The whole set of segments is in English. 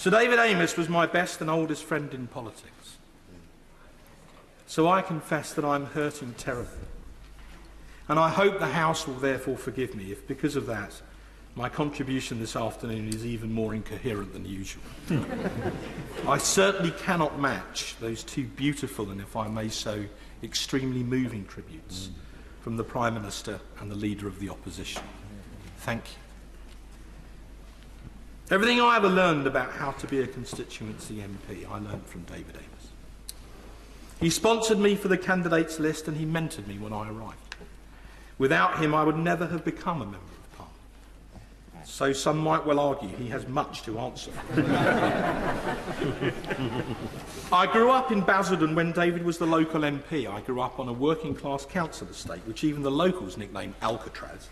Sir David Amess was my best and oldest friend in politics. So I confess that I'm hurting terribly. And I hope the House will therefore forgive me if, because of that, my contribution this afternoon is even more incoherent than usual. I certainly cannot match those two beautiful and, if I may so, extremely moving tributes from the Prime Minister and the Leader of the Opposition. Thank you. Everything I ever learned about how to be a constituency MP, I learned from David Amess. He sponsored me for the candidates list and he mentored me when I arrived. Without him, I would never have become a member of Parliament. So some might well argue he has much to answer for. I grew up in Basildon when David was the local MP. I grew up on a working-class council estate, which even the locals nicknamed Alcatraz.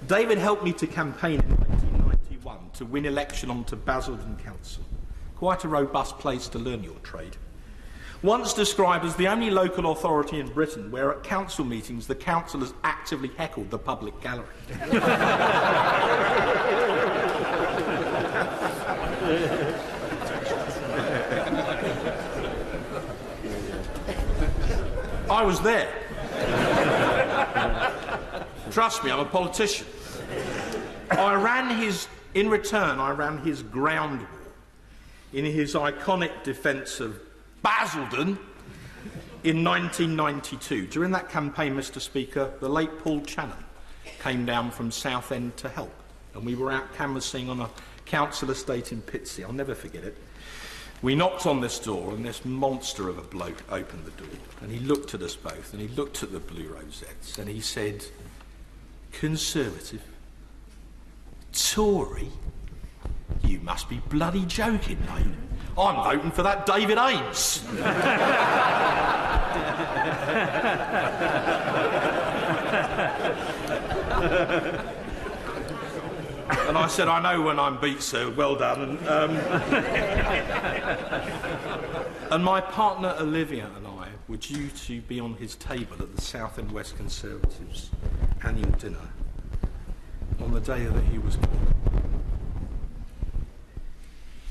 David helped me to campaign in 1991 to win election onto Basildon Council. Quite a robust place to learn your trade. Once described as the only local authority in Britain where at council meetings the councillors actively heckled the public gallery. I was there. Trust me, I'm a politician. In return, I ran his ground war in his iconic defence of Basildon in 1992. During that campaign, Mr. Speaker, the late Paul Channon came down from Southend to help, and we were out canvassing on a council estate in Pitsea. I'll never forget it. We knocked on this door, and this monster of a bloke opened the door, and he looked at us both, and he looked at the blue rosettes, and he said, "Conservative? Tory? You must be bloody joking, mate. I'm voting for that David Amess." And I said, "I know when I'm beat, sir. Well done." And my partner Olivia and I were due to be on his table at the South and West Conservatives' annual dinner on the day that he was born.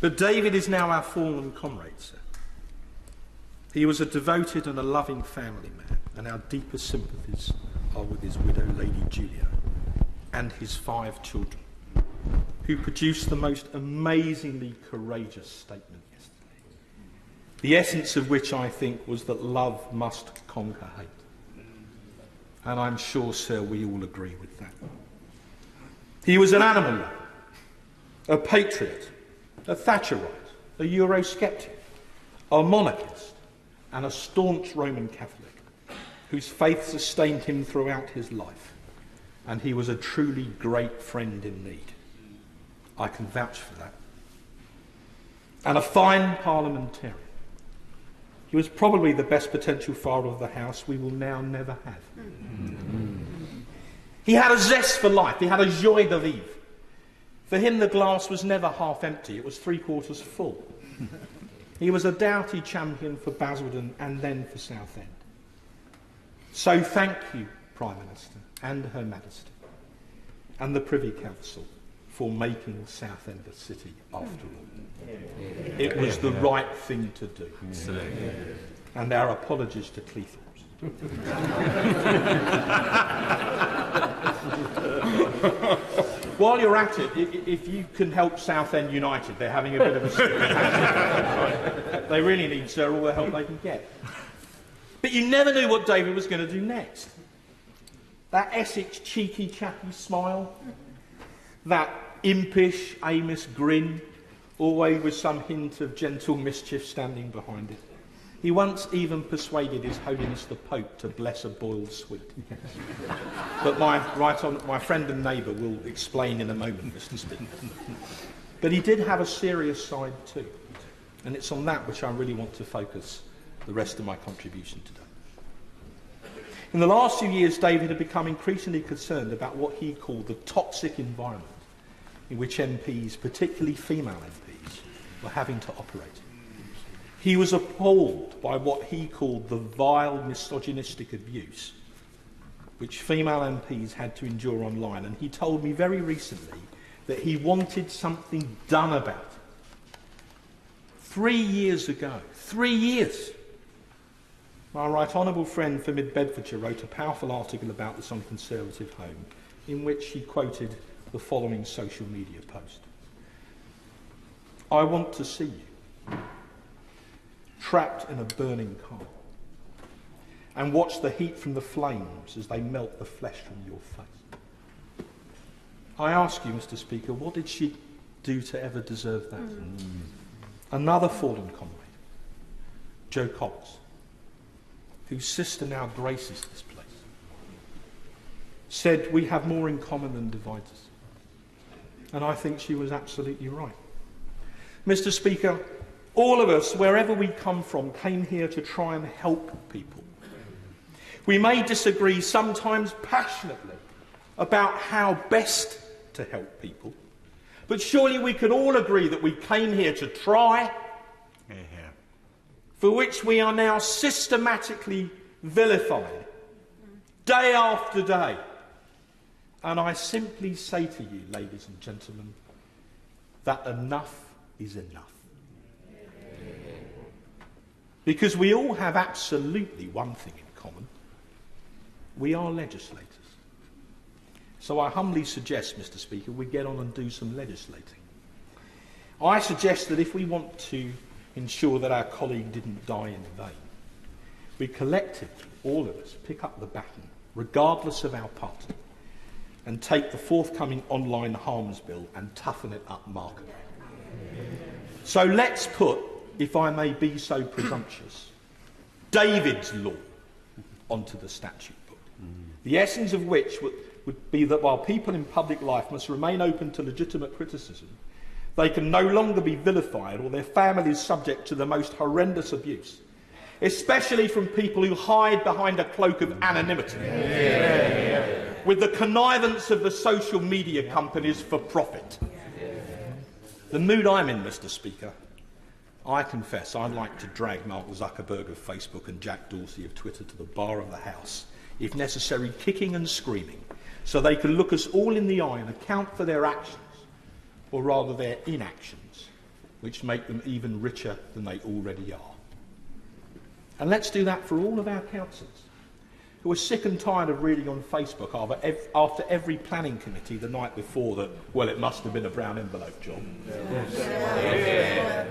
But David is now our fallen comrade, sir. He was a devoted and a loving family man, and our deepest sympathies are with his widow, Lady Julia, and his 5 children, who produced the most amazingly courageous statement yesterday, the essence of which, I think, was that love must conquer hate. And I'm sure, sir, we all agree with that. He was an animal lover, a patriot, a Thatcherite, a Eurosceptic, a monarchist, and a staunch Roman Catholic, whose faith sustained him throughout his life, and he was a truly great friend in need. I can vouch for that. And a fine parliamentarian. He was probably the best potential father of the House we will now never have. He had a zest for life. He had a joie de vivre. For him, the glass was never half empty. It was 3/4 full. He was a doughty champion for Basildon and then for Southend. So thank you, Prime Minister, and Her Majesty, and the Privy Council for making Southend a city after all. It was the right thing to do. And our apologies to Cleethorpes. While you're at it, if you can help Southend United, they're having a bit of a they really need, sir, all the help they can get. But you never knew what David was going to do next. That Essex cheeky chappy smile, that impish Amess grin, always with some hint of gentle mischief standing behind it. He once even persuaded His Holiness the Pope to bless a boiled sweet. But my friend and neighbour will explain in a moment, Mr. Speaker. But he did have a serious side too, and it's on that which I really want to focus the rest of my contribution today. In the last few years, David had become increasingly concerned about what he called the toxic environment in which MPs, particularly female MPs, were having to operate. He was appalled by what he called the vile misogynistic abuse which female MPs had to endure online, and he told me very recently that he wanted something done about it. 3 years ago, 3 years, my right honourable friend for Mid-Bedfordshire wrote a powerful article about this on Conservative Home, in which he quoted the following social media post. I want to see you trapped in a burning car and watch the heat from the flames as they melt the flesh from your face. I ask you, Mr. Speaker, what did she do to ever deserve that? Another fallen comrade, Jo Cox, whose sister now graces this place, said we have more in common than divides us. And I think she was absolutely right. Mr. Speaker, all of us, wherever we come from, came here to try and help people. We may disagree, sometimes passionately, about how best to help people, but surely we can all agree that we came here to try, for which we are now systematically vilified, day after day. And I simply say to you, ladies and gentlemen, that enough is enough. Because we all have absolutely one thing in common. We are legislators. So I humbly suggest, Mr. Speaker, we get on and do some legislating. I suggest that if we want to ensure that our colleague didn't die in vain, we collectively, all of us, pick up the baton, regardless of our party, and take the forthcoming online harms bill and toughen it up markedly. So let's put, if I may be so presumptuous, David's law onto the statute book, the essence of which would be that while people in public life must remain open to legitimate criticism, they can no longer be vilified or their families subject to the most horrendous abuse, especially from people who hide behind a cloak of anonymity, with the connivance of the social media companies for profit. The mood I'm in, Mr. Speaker, I confess I'd like to drag Mark Zuckerberg of Facebook and Jack Dorsey of Twitter to the bar of the House, if necessary kicking and screaming, so they can look us all in the eye and account for their actions, or rather their inactions, which make them even richer than they already are. And let's do that for all of our councillors, who are sick and tired of reading on Facebook after every planning committee the night before that, well, it must have been a brown envelope job.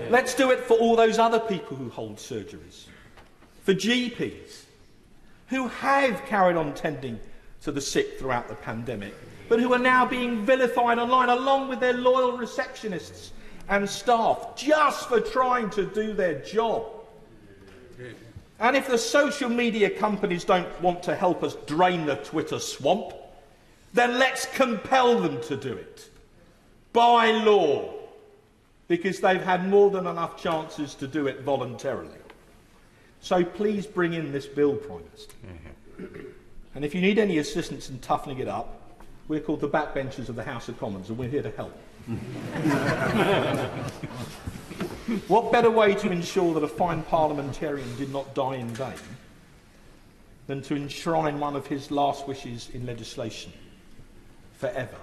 Let's do it for all those other people who hold surgeries, for GPs, who have carried on tending to the sick throughout the pandemic, but who are now being vilified online along with their loyal receptionists and staff just for trying to do their job. And if the social media companies don't want to help us drain the Twitter swamp, then let's compel them to do it by law, because they've had more than enough chances to do it voluntarily. So please bring in this bill, Prime Minister. And if you need any assistance in toughening it up, we're called the backbenchers of the House of Commons, and we're here to help. What better way to ensure that a fine parliamentarian did not die in vain than to enshrine one of his last wishes in legislation forever,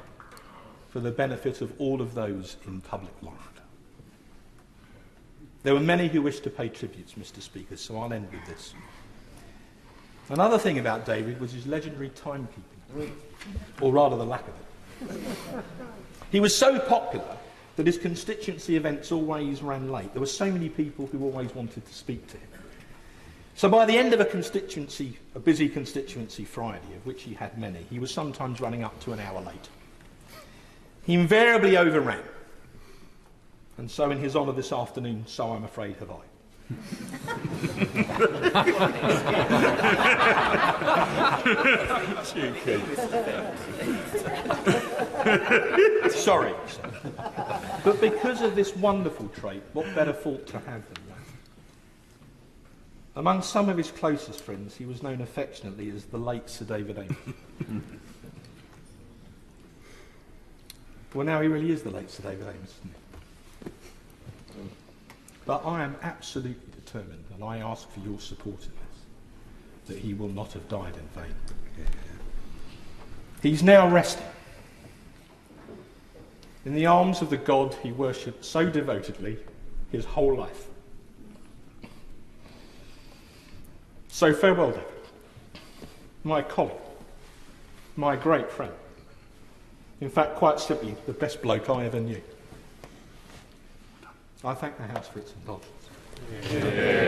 for the benefit of all of those in public life? There were many who wished to pay tributes, Mr. Speaker, so I'll end with this. Another thing about David was his legendary timekeeping, or rather the lack of it. He was so popular that his constituency events always ran late. There were so many people who always wanted to speak to him. So by the end of a busy constituency Friday, of which he had many, he was sometimes running up to an hour late. He invariably overran. And so in his honour this afternoon, so I'm afraid have I. Sorry. But because of this wonderful trait, what better fault to have than that? Among some of his closest friends, he was known affectionately as the late Sir David Amess. Well, now he really is the late Sir David Amess, isn't he? But I am absolutely determined, and I ask for your support in this, that he will not have died in vain. He's now resting in the arms of the God he worshipped so devotedly his whole life. So farewell, David, my colleague, my great friend. In fact, quite simply, the best bloke I ever knew. I thank the House for its indulgence. Yeah.